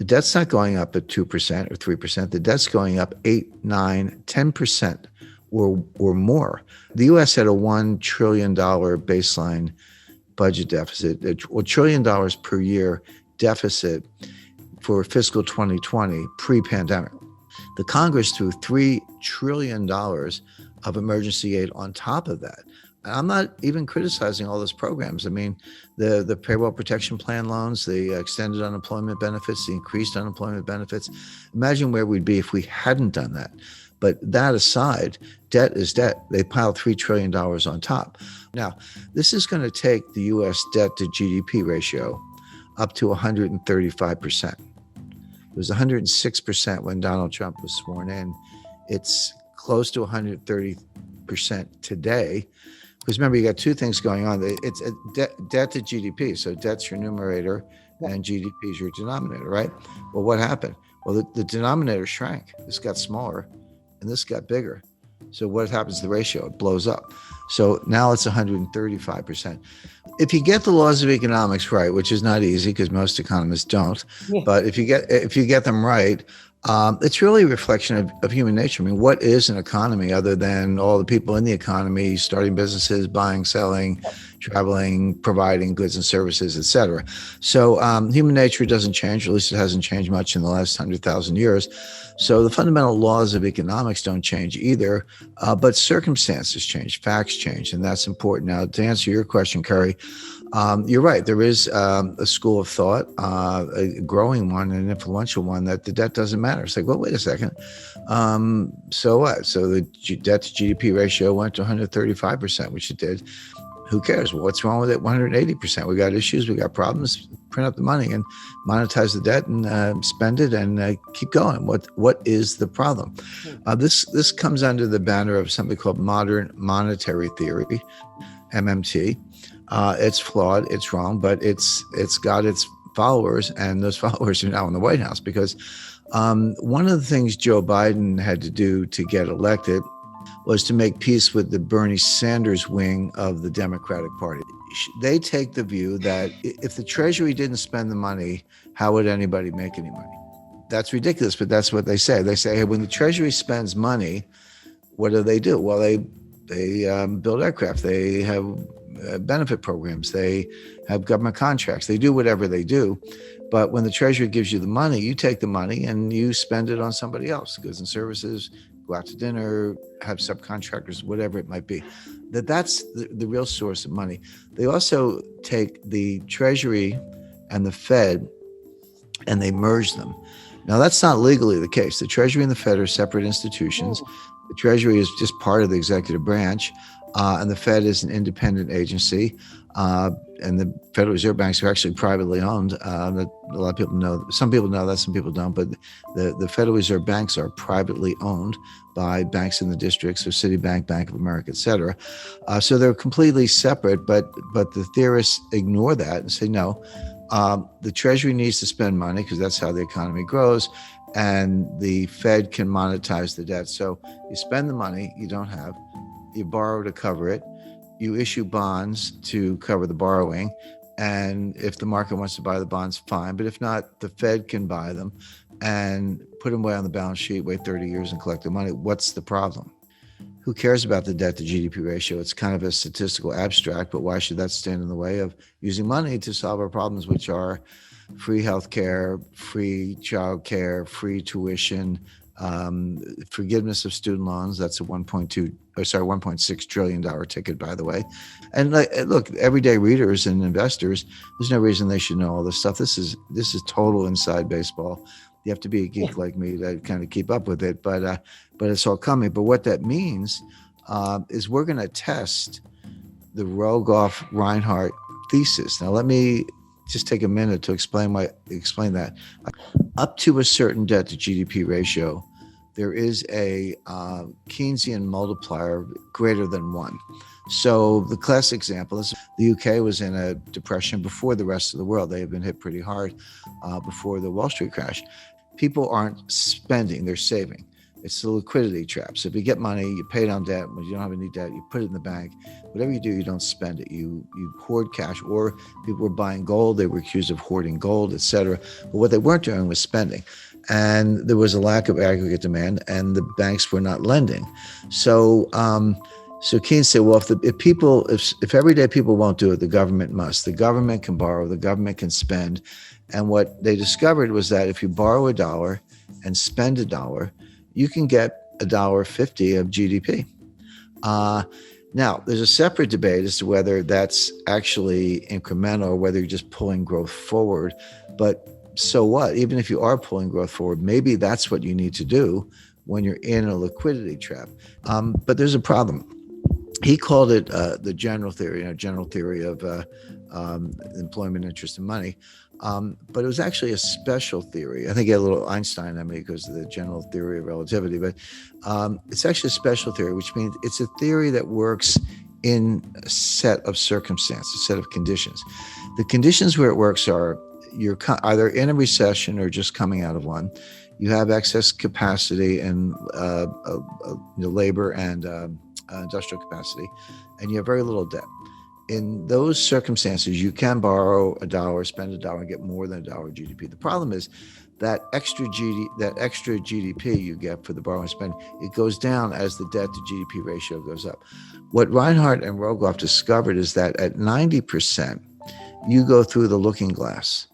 The debt's not going up at 2% or 3%. The debt's going up 8, 9, 10% or more. The U.S. had a $1 trillion baseline budget deficit, $1 trillion per year deficit for fiscal 2020 pre-pandemic. The Congress threw $3 trillion of emergency aid on top of that. And I'm not even criticizing all those programs. I mean, the payroll protection plan loans, the extended unemployment benefits, the increased unemployment benefits. Imagine where we'd be if we hadn't done that. But that aside, debt is debt. They piled $3 trillion on top. Now, this is going to take the U.S. debt to GDP ratio up to 135%. It was 106% when Donald Trump was sworn in. It's close to 130% today. Because remember, you got two things going on. It's a debt to GDP. So debt's your numerator and GDP is your denominator, right? Well, what happened? Well, the denominator shrank. This got smaller and this got bigger. So what happens to the ratio? It blows up. So now it's 135%. If you get the laws of economics right, which is not easy because most economists don't, but if you get them right, it's really a reflection of human nature. I mean, what is an economy other than all the people in the economy starting businesses, buying, selling, traveling, providing goods and services, et cetera. So human nature doesn't change, or at least it hasn't changed much in the last 100,000 years. So the fundamental laws of economics don't change either, but circumstances change, facts change, and that's important. Now, to answer your question, Kerry, you're right. There is a school of thought, a growing one, an influential one, that the debt doesn't matter. It's like, well, wait a second. So what? So the debt to GDP ratio went to 135%, which it did. Who cares? Well, what's wrong with it? 180%. We got issues. We got problems. Print up the money and monetize the debt and spend it and keep going. What is the problem? This comes under the banner of something called modern monetary theory, MMT. It's flawed, it's wrong, but it's got its followers, and those followers are now in the White House because one of the things Joe Biden had to do to get elected was to make peace with the Bernie Sanders wing of the Democratic Party. They take the view that if the Treasury didn't spend the money, how would anybody make any money? That's ridiculous, but that's what they say. They say, hey, when the Treasury spends money, what do? Well, they build aircraft. They have benefit programs. They have government contracts. They do whatever they do. But when the Treasury gives you the money, you take the money and you spend it on somebody else, goods and services, go out to dinner, have subcontractors, whatever it might be. That's the real source of money. They also take the Treasury and the Fed and they merge them. Now, that's not legally the case. The Treasury and the Fed are separate institutions. The Treasury is just part of the executive branch, and the Fed is an independent agency. And the Federal Reserve banks are actually privately owned. That a lot of people know. Some people know that, some people don't. But the Federal Reserve banks are privately owned by banks in the districts, so Citibank, Bank of America, et cetera. So they're completely separate. But the theorists ignore that and say, no, the Treasury needs to spend money because that's how the economy grows. And the Fed can monetize the debt. So you spend the money you don't have, you borrow to cover it, you issue bonds to cover the borrowing. And if the market wants to buy the bonds, fine. But if not, the Fed can buy them and put them away on the balance sheet, wait 30 years and collect the money. What's the problem? Who cares about the debt to GDP ratio? It's kind of a statistical abstract, but why should that stand in the way of using money to solve our problems, which are free healthcare, free childcare, free tuition, forgiveness of student loans? That's a $1.6 trillion ticket, by the way. And look, everyday readers and investors, there's no reason they should know all this stuff. This is total inside baseball. You have to be a geek like me to kind of keep up with it, but it's all coming. But what that means is we're going to test the Rogoff-Reinhardt thesis. Now, let me just take a minute to explain that. Up to a certain debt to GDP ratio, there is a Keynesian multiplier greater than 1. So the classic example is the UK was in a depression before the rest of the world. They have been hit pretty hard before the Wall Street crash. People aren't spending, they're saving. It's the liquidity trap. So if you get money, you pay down debt. When you don't have any debt, you put it in the bank. Whatever you do, you don't spend it. You hoard cash. Or people were buying gold. They were accused of hoarding gold, et cetera. But what they weren't doing was spending. And there was a lack of aggregate demand, and the banks were not lending. So so Keynes said, well, if everyday people won't do it, the government must. The government can borrow, the government can spend. And what they discovered was that if you borrow $1 and spend $1, you can get $1.50 of GDP. Now, there's a separate debate as to whether that's actually incremental or whether you're just pulling growth forward. But so what? Even if you are pulling growth forward, maybe that's what you need to do when you're in a liquidity trap. But there's a problem. He called it the general theory of employment, interest, and money. But it was actually a special theory. I think he had a little Einstein in me because of the general theory of relativity. But it's actually a special theory, which means it's a theory that works in a set of circumstances, a set of conditions. The conditions where it works are you're either in a recession or just coming out of one. You have excess capacity and labor and industrial capacity, and you have very little debt. In those circumstances, you can borrow $1, spend $1, and get more than $1 GDP. The problem is that extra GDP you get for the borrow and spend, it goes down as the debt to GDP ratio goes up. What Reinhardt and Rogoff discovered is that at 90%, you go through the looking glass.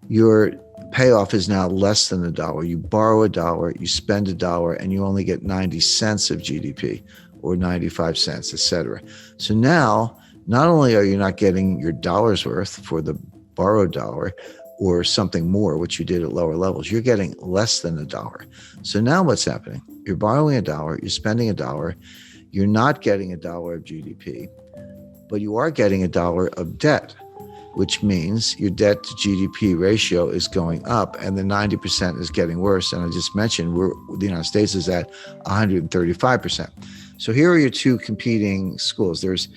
Your payoff is now less than $1. You borrow $1, you spend $1, and you only get 90 cents of GDP or 95 cents, et cetera. So now, not only are you not getting your dollar's worth for the borrowed dollar or something more, which you did at lower levels, you're getting less than $1. So now what's happening? You're borrowing $1, you're spending $1, you're not getting $1 of GDP, but you are getting $1 of debt, which means your debt to GDP ratio is going up and the 90% is getting worse. And I just mentioned the United States is at 135%. So here are your two competing schools. There's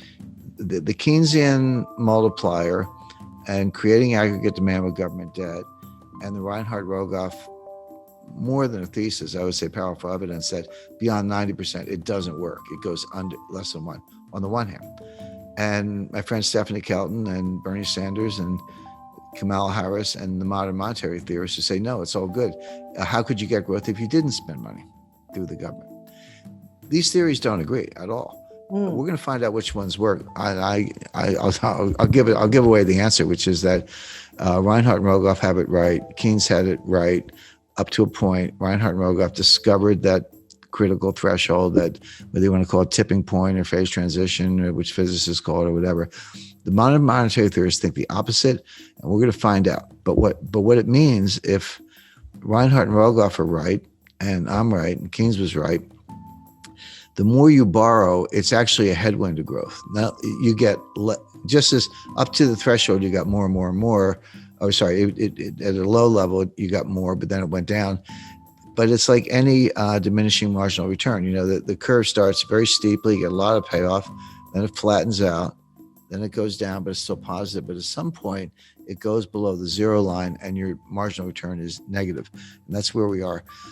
the Keynesian multiplier and creating aggregate demand with government debt, and the Reinhardt-Rogoff, more than a thesis, I would say powerful evidence that beyond 90%, it doesn't work. It goes under less than 1 on the one hand. And my friend Stephanie Kelton and Bernie Sanders and Kamala Harris and the modern monetary theorists who say, no, it's all good. How could you get growth if you didn't spend money through the government? These theories don't agree at all. We're going to find out which ones work. I'll give away the answer, which is that Reinhardt and Rogoff have it right. Keynes had it right up to a point. Reinhardt and Rogoff discovered that critical threshold, that whether you want to call it tipping point or phase transition, or which physicists call it or whatever. The modern monetary theorists think the opposite, and we're going to find out. But what it means if Reinhardt and Rogoff are right, and I'm right, and Keynes was right, the more you borrow, it's actually a headwind to growth. Now you get just as up to the threshold, you got more and more and more. Oh, sorry, at a low level, you got more, but then it went down. But it's like any diminishing marginal return. You know, the curve starts very steeply, you get a lot of payoff, then it flattens out, then it goes down, but it's still positive. But at some point, it goes below the zero line and your marginal return is negative. And that's where we are.